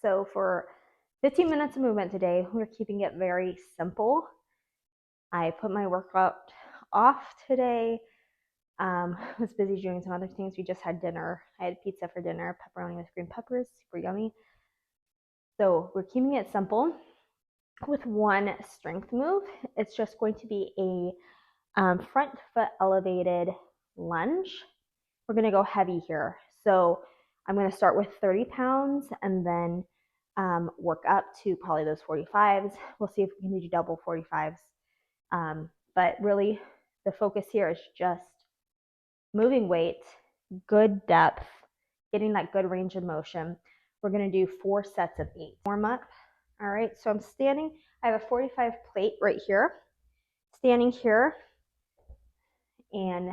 So for 15 minutes of movement today, we're keeping it very simple. I put my workout off today. Was busy doing some other things. We just had dinner. I had pizza for dinner, pepperoni with green peppers, super yummy. So we're keeping it simple with one strength move. It's just going to be a front foot elevated lunge. We're going to go heavy here. So I'm going to start with 30 pounds and then work up to probably those 45s. We'll see if we can do double 45s. But really, the focus here is just moving weight, good depth, getting that good range of motion. We're going to do 4 sets of 8. Warm up. All right, so I'm standing. I have a 45 plate right here. Standing here and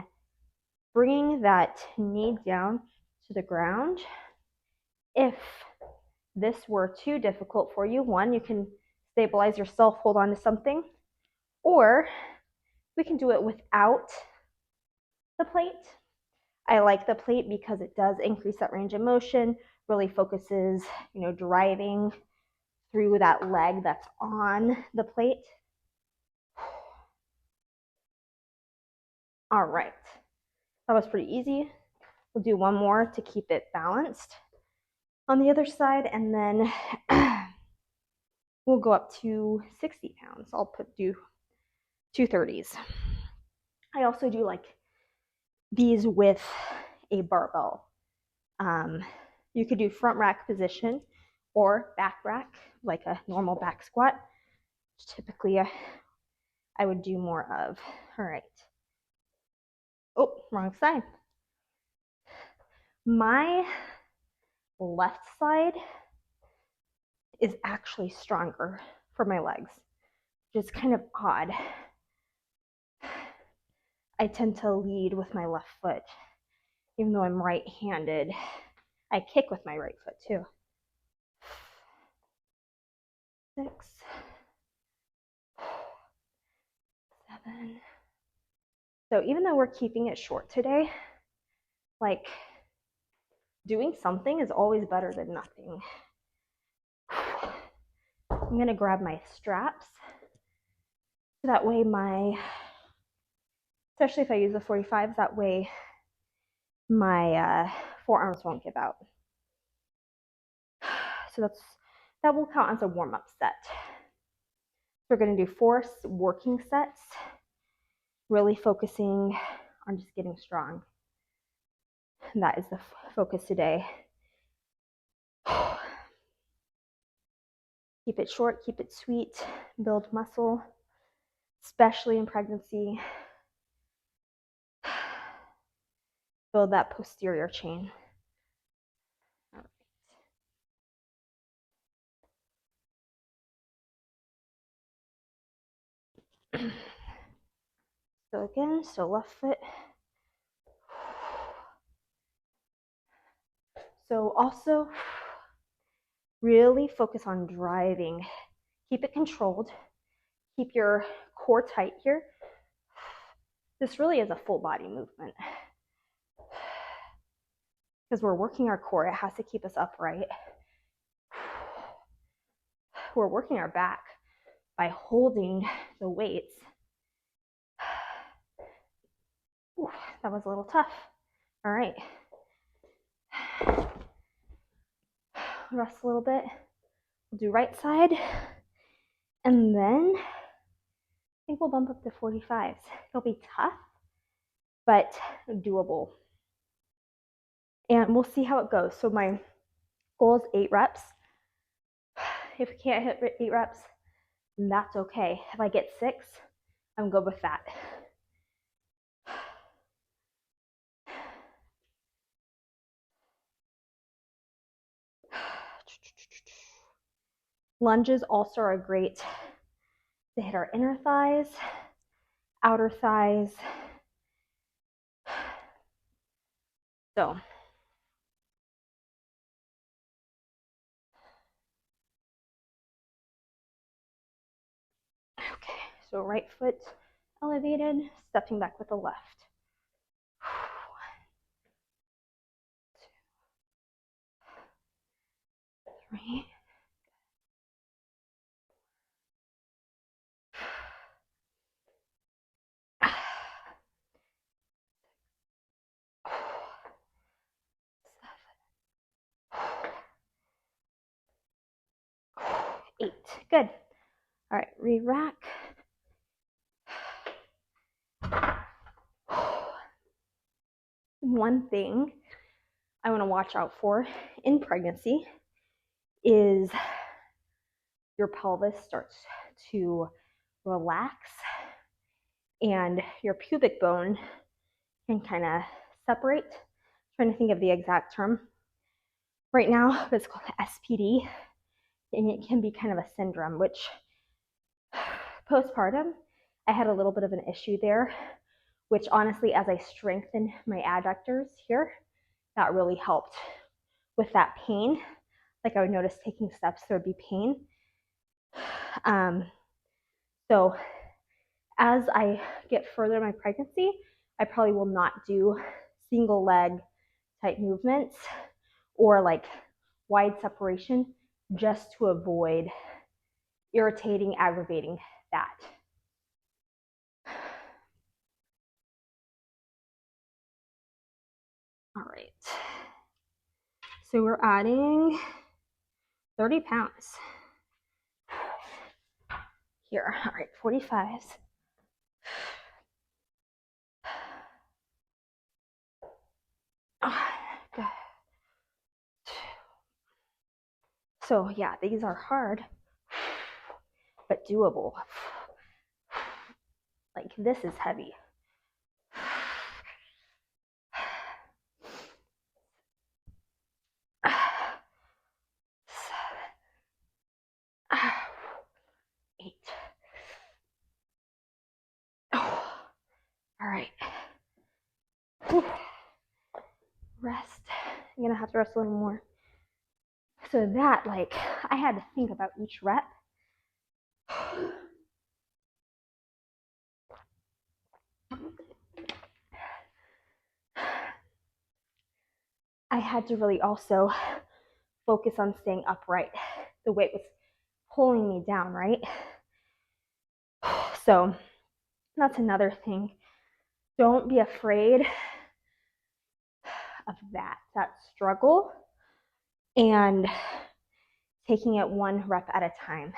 bringing that knee down to the ground. If this were too difficult for you, one, you can stabilize yourself, hold on to something, or we can do it without the plate. I like the plate because it does increase that range of motion, really focuses, driving through that leg that's on the plate. All right, that was pretty easy. We'll do one more to keep it balanced on the other side, and then we'll go up to 60 pounds. I'll do 230s. I also do like these with a barbell. You could do front rack position or back rack, like a normal back squat. Typically, I would do more of. All right. Oh, wrong side. My left side is actually stronger for my legs, which is kind of odd. I tend to lead with my left foot, even though I'm right-handed. I kick with my right foot too. 6, 7. So even though we're keeping it short today, like doing something is always better than nothing. I'm gonna grab my straps. So that way especially if I use the 45s, that way my forearms won't give out. So that will count as a warm-up set. We're gonna do 4 working sets, really focusing on just getting strong. And that is the focus today. Keep it short, keep it sweet, build muscle, especially in pregnancy. Build that posterior chain. All right. So again, left foot. So also really focus on driving. Keep it controlled. Keep your core tight here. This really is a full body movement. Because we're working our core, it has to keep us upright. We're working our back by holding the weights. Ooh, that was a little tough. All right. Rest a little bit. We'll do right side. And then I think we'll bump up to 45s. It'll be tough, but doable. And we'll see how it goes. So my goal is 8 reps. If we can't hit 8 reps, then that's okay. If I get 6, I'm good with that. Lunges also are great to hit our inner thighs, outer thighs. So okay, so right foot elevated, stepping back with the left. 1, 2, 3, 8. Good. All right, re-rack. One thing I want to watch out for in pregnancy is your pelvis starts to relax and your pubic bone can kind of separate. I'm trying to think of the exact term right now, but it's called SPD, and it can be kind of a syndrome, which postpartum, I had a little bit of an issue there, which honestly, as I strengthened my adductors here, that really helped with that pain. Like I would notice taking steps, there would be pain. So as I get further in my pregnancy, I probably will not do single leg type movements or like wide separation just to avoid irritating, aggravating that. All right. So we're adding 30 pounds. Here, all right, 45s. Good. So yeah, these are hard, but doable. Like this is heavy. All right. Rest. I'm gonna have to rest a little more. So that, like, I had to think about each rep. I had to really also focus on staying upright. The weight was pulling me down, right? So that's another thing. Don't be afraid of that struggle, and taking it one rep at a time.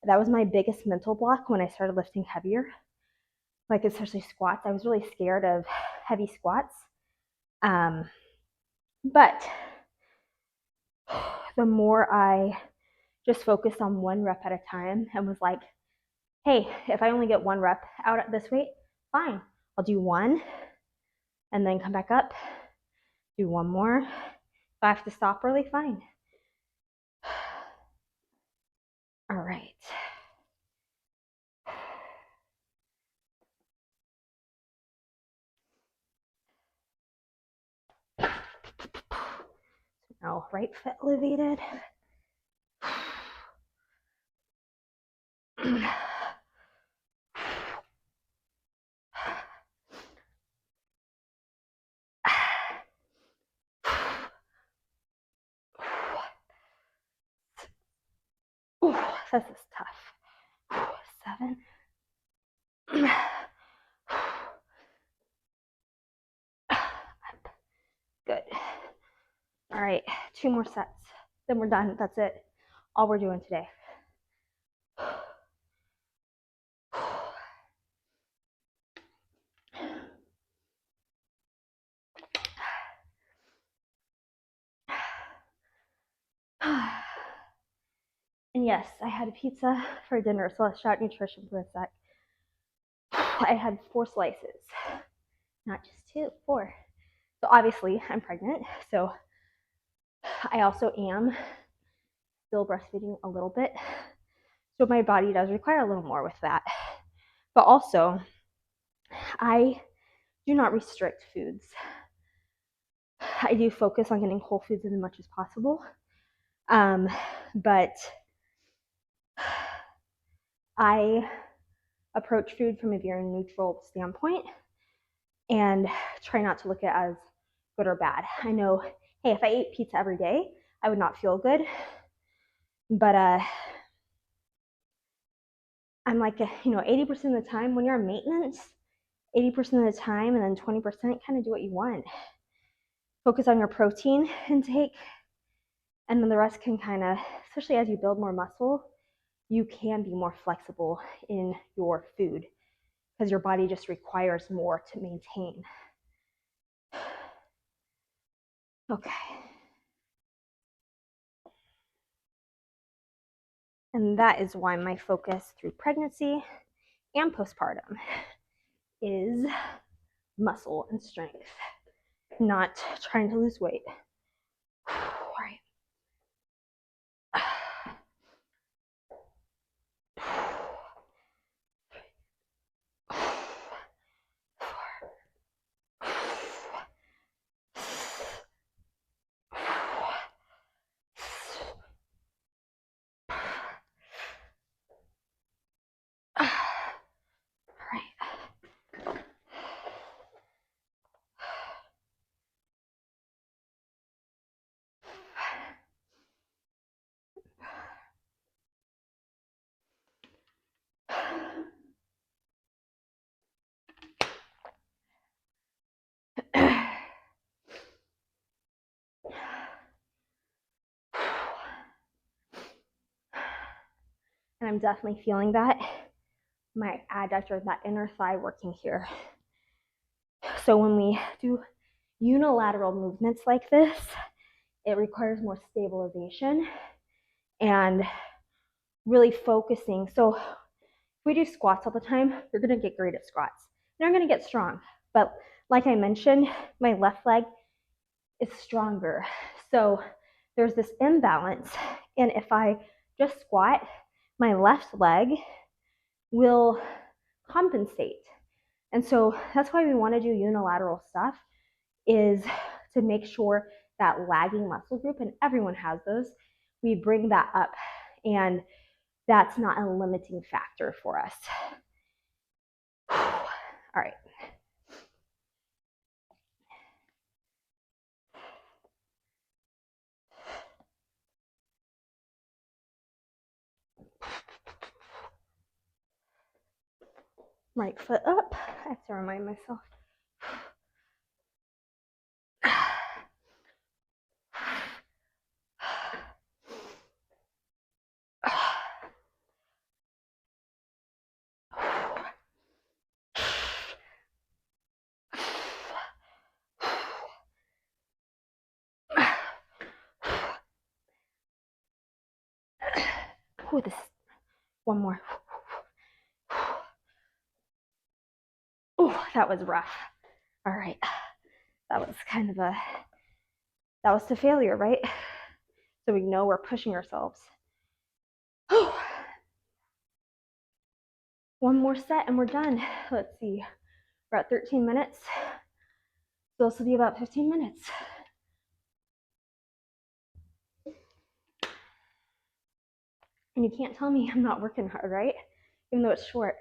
That was my biggest mental block when I started lifting heavier, like especially squats. I was really scared of heavy squats. But the more I just focused on one rep at a time and was like, hey, if I only get one rep out at this weight, fine. I'll do one and then come back up, do one more. If I have to stop early, fine. All right. Now, right foot elevated. Ooh, this is tough. 7. Good. All right, 2 more sets. Then we're done. That's it. All we're doing today. And yes, I had pizza for dinner, so let's shout nutrition for a sec. I had 4 slices, not just 2, 4. So obviously I'm pregnant, so I also am still breastfeeding a little bit. So my body does require a little more with that. But also, I do not restrict foods. I do focus on getting whole foods in as much as possible. But I approach food from a very neutral standpoint and try not to look at it as good or bad. I know, hey, if I ate pizza every day, I would not feel good. But I'm like, 80% of the time when you're in maintenance, 80% of the time, and then 20% kind of do what you want. Focus on your protein intake And then the rest can kind of, especially as you build more muscle, you can be more flexible in your food because your body just requires more to maintain. Okay. And that is why my focus through pregnancy and postpartum is muscle and strength, not trying to lose weight. All right. And I'm definitely feeling that. My adductor, that inner thigh working here. So when we do unilateral movements like this, it requires more stabilization and really focusing. So if we do squats all the time, you're gonna get great at squats. You're gonna get strong. But like I mentioned, my left leg is stronger. So there's this imbalance. And if I just squat, my left leg will compensate. And so that's why we want to do unilateral stuff, is to make sure that lagging muscle group, and everyone has those, we bring that up, and that's not a limiting factor for us. All right. Right foot up. I have to remind myself. Ooh, this one more. Oh, that was rough. All right. That was kind of that was to failure, right? So we know we're pushing ourselves. One more set and we're done. Let's see. We're at 13 minutes. So this will be about 15 minutes. And you can't tell me I'm not working hard, right? Even though it's short.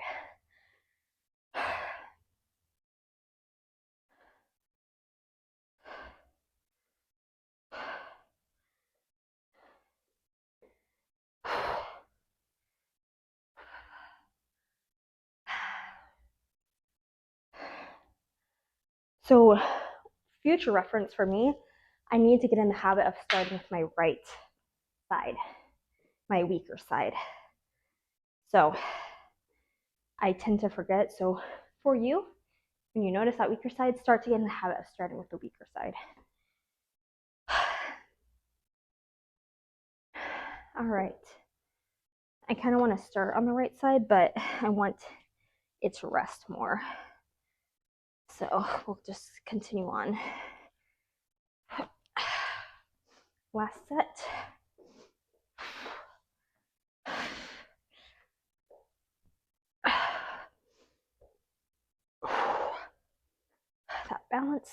So future reference for me, I need to get in the habit of starting with my right side, my weaker side. So I tend to forget. So for you, when you notice that weaker side, start to get in the habit of starting with the weaker side. All right. I kind of want to start on the right side, but I want it to rest more. So we'll just continue on. Last set. That balance.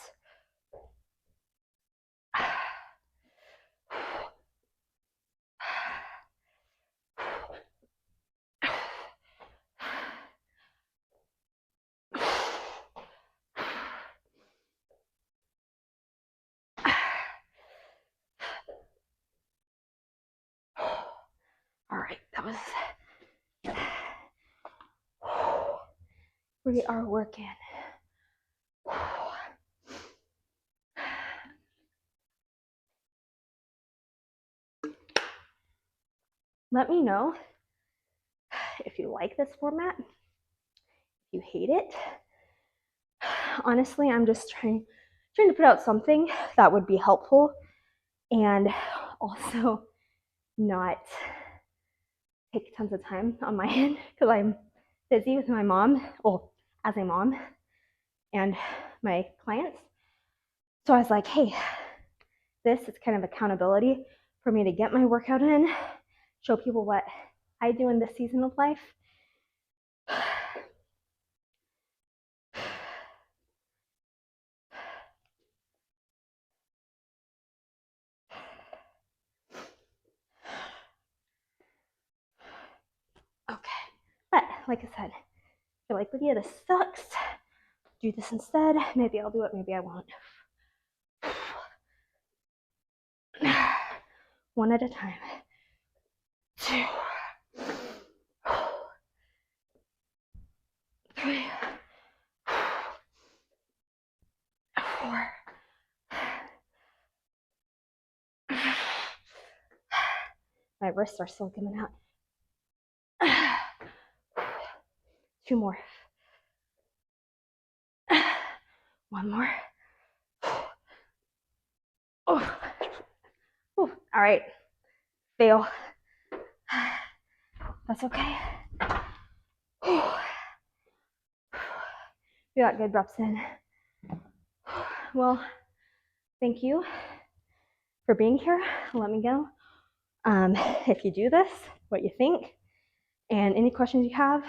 All right, that was. We are working. Let me know if you like this format, if you hate it. Honestly, I'm just trying to put out something that would be helpful and also not take tons of time on my end because I'm busy with my mom, well, as a mom and my clients. So I was like, hey, this is kind of accountability for me to get my workout in, show people what I do in this season of life. Okay, but like I said, if you're like, Lydia, this sucks, do this instead. Maybe I'll do it, maybe I won't. One at a time. 2, 3, 4. My wrists are still coming out. 2 more. 1 more. Oh. All right. Fail. That's okay. We got good reps in. Well, thank you for being here. Let me know if you do this, what you think, and any questions you have.